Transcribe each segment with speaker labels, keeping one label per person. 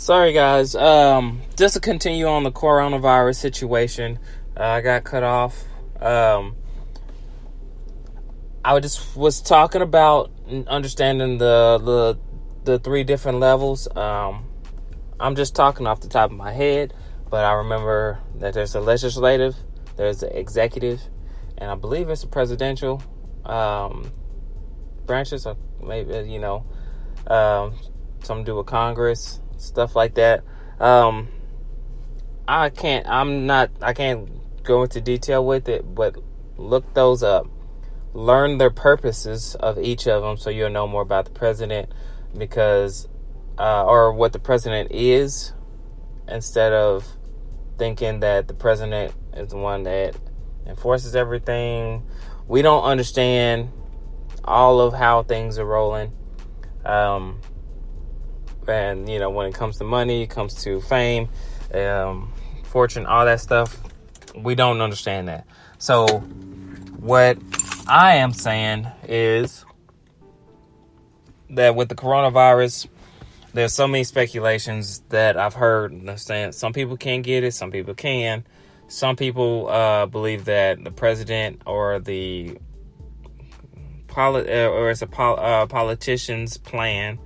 Speaker 1: Sorry, guys. Just to continue on the coronavirus situation, I got cut off. I just was talking about understanding the three different levels. I'm just talking off the top of my head, but I remember that there's the legislative, there's the executive, and I believe it's the presidential branches, or maybe something to do with Congress, stuff like that. I can't go into detail with it, but look those up. Learn their purposes of each of them so you'll know more about the president, because or what the president is, instead of thinking that the president is the one that enforces everything. We don't understand all of how things are rolling. And when it comes to money, it comes to fame, fortune, all that stuff, we don't understand that. So what I am saying is that with the coronavirus, there's so many speculations that I've heard saying some people can't get it, some people can. Some people believe that the president or the it's a politician's plan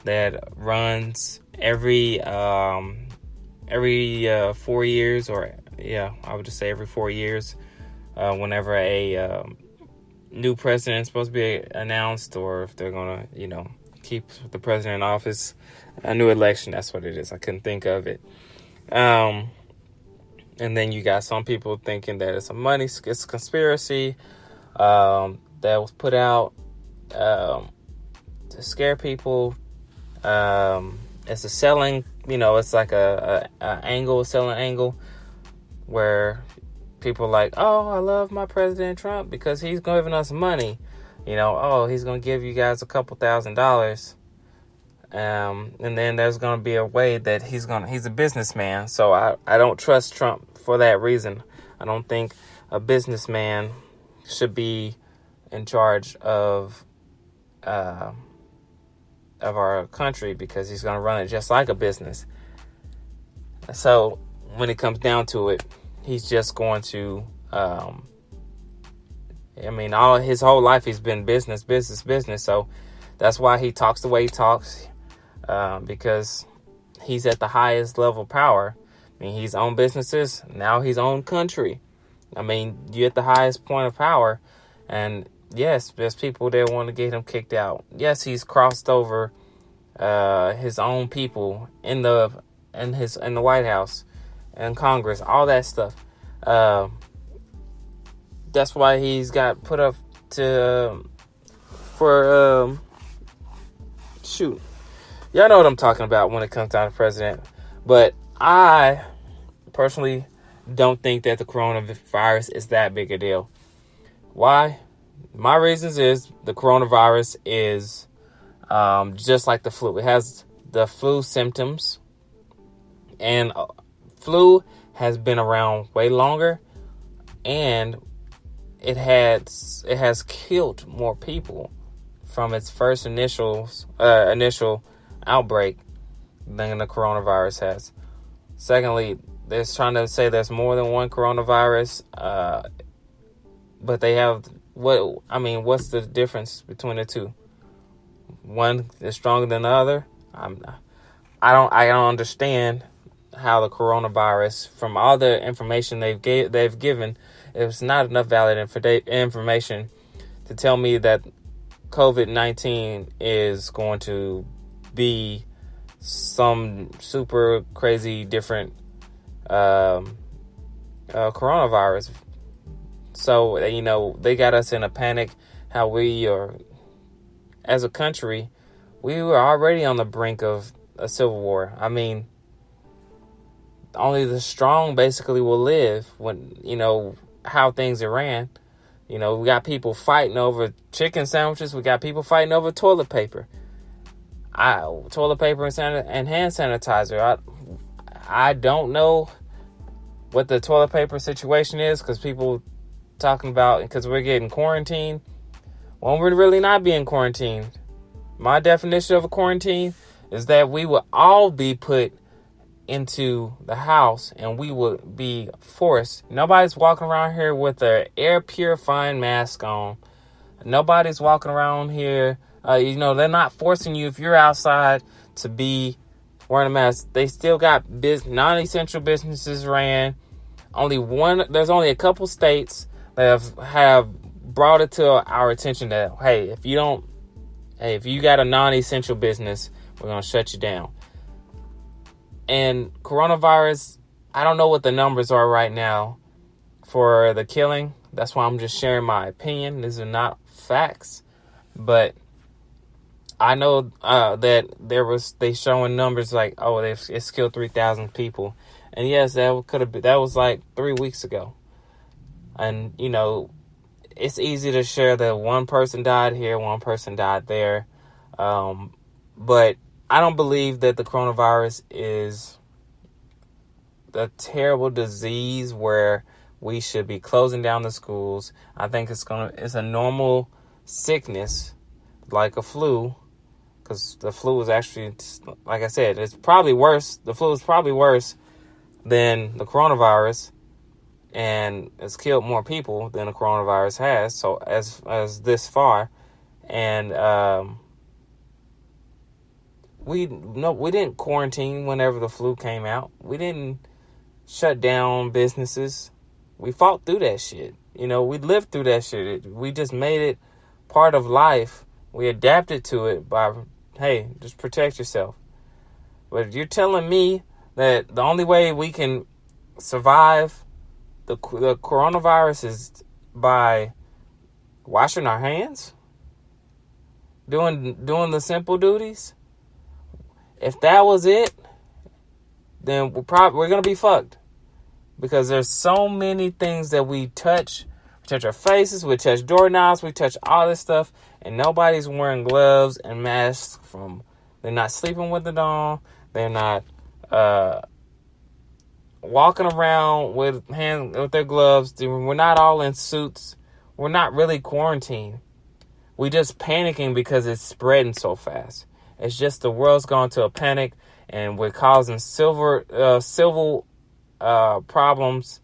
Speaker 1: that runs every 4 years, or I would just say every 4 years, whenever a new president is supposed to be announced, or if they're gonna keep the president in office, a new election. That's what it is. I couldn't think of it. And then you got some people thinking that it's it's a conspiracy that was put out to scare people. It's a selling, it's like a selling angle, where people are like, oh, I love my President Trump because he's giving us money. He's going to give you guys a couple $1,000s. And then there's going to be a way that he's a businessman. So I don't trust Trump for that reason. I don't think a businessman should be in charge of our country, because he's going to run it just like a business. So when it comes down to it, he's just going to, all his whole life he's been business. So that's why he talks the way he talks, because he's at the highest level of power. He's owned businesses. Now he's owned country. You're at the highest point of power. And yes, there's people that want to get him kicked out. Yes, he's crossed over his own people in the White House and Congress, all that stuff. That's why he's got put up for y'all know what I'm talking about when it comes down to president. But I personally don't think that the coronavirus is that big a deal. Why? My reasons is the coronavirus is just like the flu. It has the flu symptoms, and flu has been around way longer, and it has killed more people from its first initial outbreak than the coronavirus has. Secondly, they're trying to say there's more than one coronavirus, but they have what's the difference between the two? One is stronger than the other. I don't understand how the coronavirus, from all the information they've given, it's not enough valid information to tell me that COVID-19 is going to be some super crazy different coronavirus. So, they got us in a panic, how we are, as a country, we were already on the brink of a civil war. Only the strong basically will live when, how things are ran. We got people fighting over chicken sandwiches. We got people fighting over toilet paper. Toilet paper and hand sanitizer. I don't know what the toilet paper situation is, because people talking about, because we're getting quarantined. Well, we're really not being quarantined. My definition of a quarantine is that we will all be put into the house and we would be forced. Nobody's walking around here with an air purifying mask on. Nobody's walking around here. They're not forcing you if you're outside to be wearing a mask. They still got non-essential businesses ran. There's only a couple states that have brought it to our attention that, hey, if you got a non-essential business, we're going to shut you down. And coronavirus, I don't know what the numbers are right now for the killing. That's why I'm just sharing my opinion. These are not facts. But I know that they showing numbers like, it's killed 3,000 people. And yes, that was like 3 weeks ago. And, it's easy to share that one person died here, one person died there. But I don't believe that the coronavirus is a terrible disease where we should be closing down the schools. I think it's a normal sickness like a flu, because the flu is actually, like I said, it's probably worse. The flu is probably worse than the coronavirus, and it's killed more people than the coronavirus has. So as this far, and we didn't quarantine whenever the flu came out. We didn't shut down businesses. We fought through that shit. We lived through that shit. We just made it part of life. We adapted to it by, hey, just protect yourself. But you're telling me that the only way we can survive the coronavirus is by washing our hands? Doing the simple duties? If that was it, then we're going to be fucked. Because there's so many things that we touch. We touch our faces, we touch doorknobs, we touch all this stuff, and nobody's wearing gloves and masks. They're not sleeping with it on. They're not walking around with their gloves. We're not all in suits. We're not really quarantined. We're just panicking because it's spreading so fast. It's just the world's gone to a panic, and we're causing civil problems,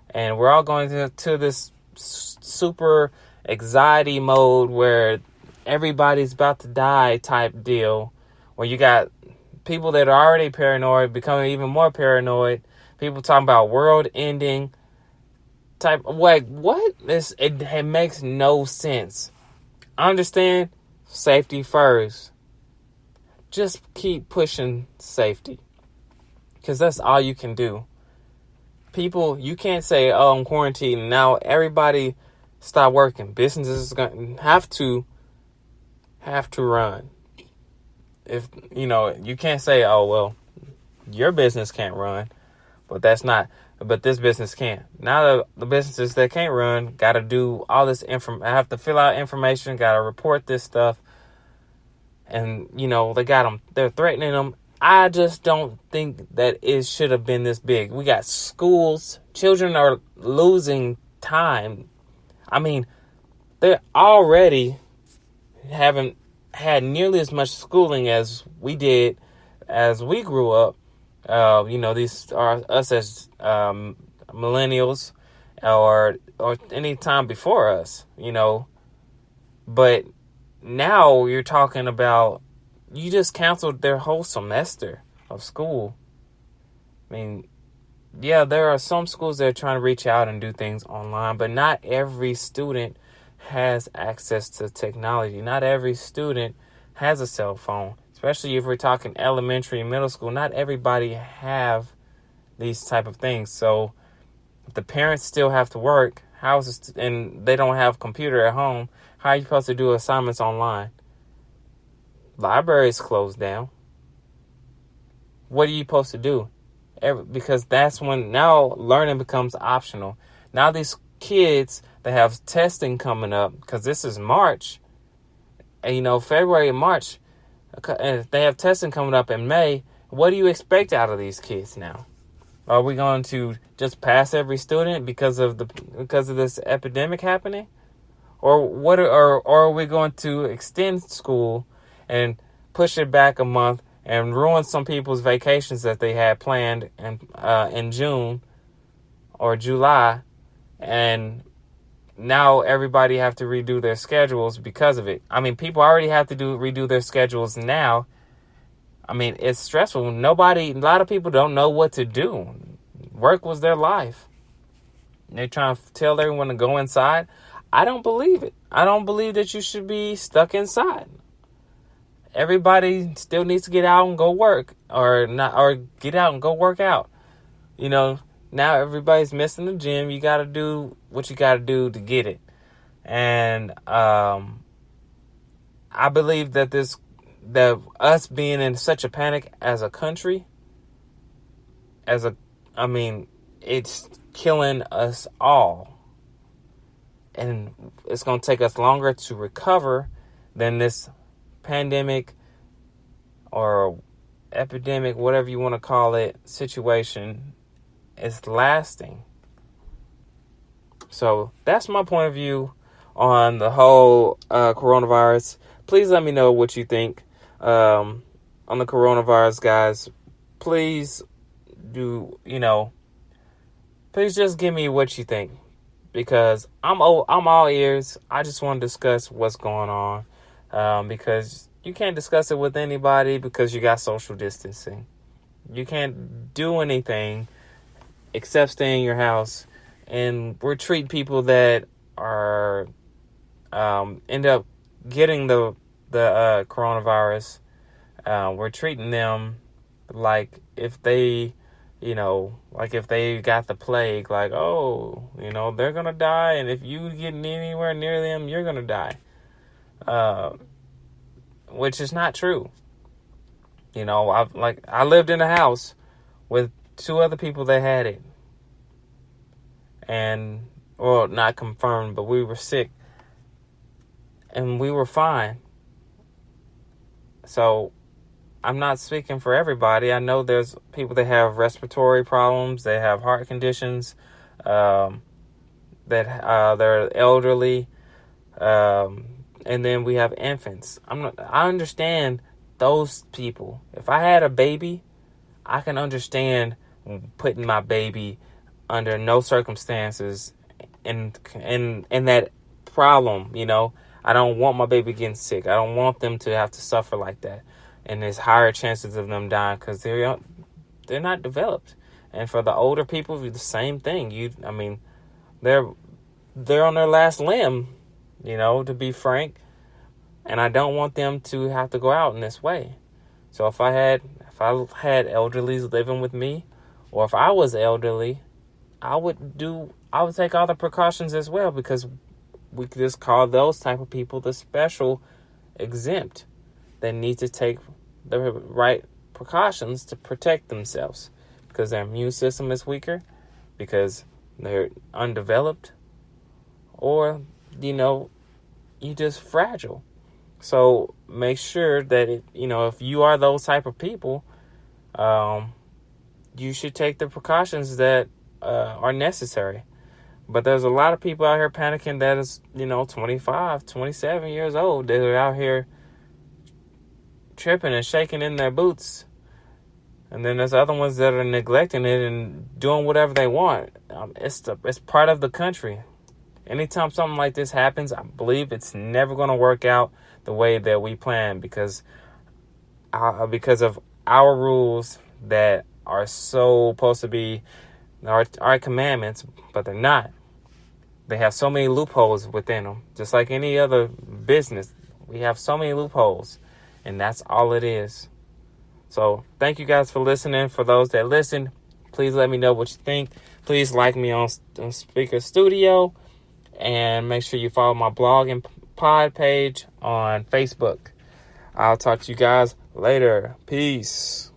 Speaker 1: and we're all going to this super anxiety mode where everybody's about to die type deal, where you got people that are already paranoid becoming even more paranoid. People talking about world ending type. Like, what? It makes no sense. I understand safety first. Just keep pushing safety, because that's all you can do. People, you can't say, I'm quarantined. Now everybody stop working. Businesses is going to have to run. If, you can't say, your business can't run, but this business can. Now the businesses that can't run got to do all this I have to fill out information, got to report this stuff. And, they're threatening them. I just don't think that it should have been this big. We got schools. Children are losing time. I mean, they already haven't had nearly as much schooling as we did as we grew up. These are us as millennials or any time before us, But now you're talking about, you just canceled their whole semester of school. I mean, yeah, there are some schools that are trying to reach out and do things online, but not every student has access to technology. Not every student has a cell phone, especially if we're talking elementary and middle school. Not everybody have these type of things. So if the parents still have to work, and they don't have a computer at home, how are you supposed to do assignments online? Libraries closed down. What are you supposed to do? Because that's when now learning becomes optional. Now these kids, they have testing coming up, because this is March. And, February and March, and they have testing coming up in May. What do you expect out of these kids now? Are we going to just pass every student because of this epidemic happening? Or are we going to extend school and push it back a month and ruined some people's vacations that they had planned in June or July, and now everybody have to redo their schedules because of it. I mean, people already have to redo their schedules now. I mean, it's stressful. A lot of people don't know what to do. Work was their life. They're trying to tell everyone to go inside. I don't believe it. I don't believe that you should be stuck inside. Everybody still needs to get out and go work, or get out and go work out. You know, now everybody's missing the gym. You got to do what you got to do to get it. And I believe that us being in such a panic as a country, it's killing us all. And it's going to take us longer to recover than this pandemic or epidemic, whatever you want to call it, situation is lasting. So that's my point of view on the whole coronavirus. Please let me know what you think on the coronavirus, guys. Please please just give me what you think, because I'm all ears. I just want to discuss what's going on, because you can't discuss it with anybody because you got social distancing. You can't do anything except stay in your house, and we're treating people that are end up getting the coronavirus. We're treating them like if they got the plague, like, oh, they're gonna die, and if you get anywhere near them, you're gonna die. Which is not true. I lived in a house with 2 other people that had it, and not confirmed, but we were sick, and we were fine. So I'm not speaking for everybody. I know there's people that have respiratory problems, they have heart conditions, that they're elderly, and then we have infants. I understand those people. If I had a baby, I can understand putting my baby under no circumstances in that problem. I don't want my baby getting sick. I don't want them to have to suffer like that. And there's higher chances of them dying because they're not developed. And for the older people, the same thing. They're on their last limb, to be frank. And I don't want them to have to go out in this way. So if I had elderlies living with me, or if I was elderly, I would take all the precautions as well, because we could just call those type of people the special exempt. They need to take the right precautions to protect themselves, because their immune system is weaker, because they're undeveloped, or, you're just fragile. So make sure that, if you are those type of people, you should take the precautions that are necessary. But there's a lot of people out here panicking that is, 25, 27 years old. They're out here tripping and shaking in their boots. And then there's other ones that are neglecting it and doing whatever they want. It's part of the country. Anytime something like this happens, I believe it's never going to work out the way that we plan, because of our rules that are supposed to be our commandments, but they're not. They have so many loopholes within them. Just like any other business, we have so many loopholes, and that's all it is. So thank you guys for listening. For those that listen, please let me know what you think. Please like me on Spreaker Studio, and make sure you follow my blog and pod page on Facebook. I'll talk to you guys later. Peace.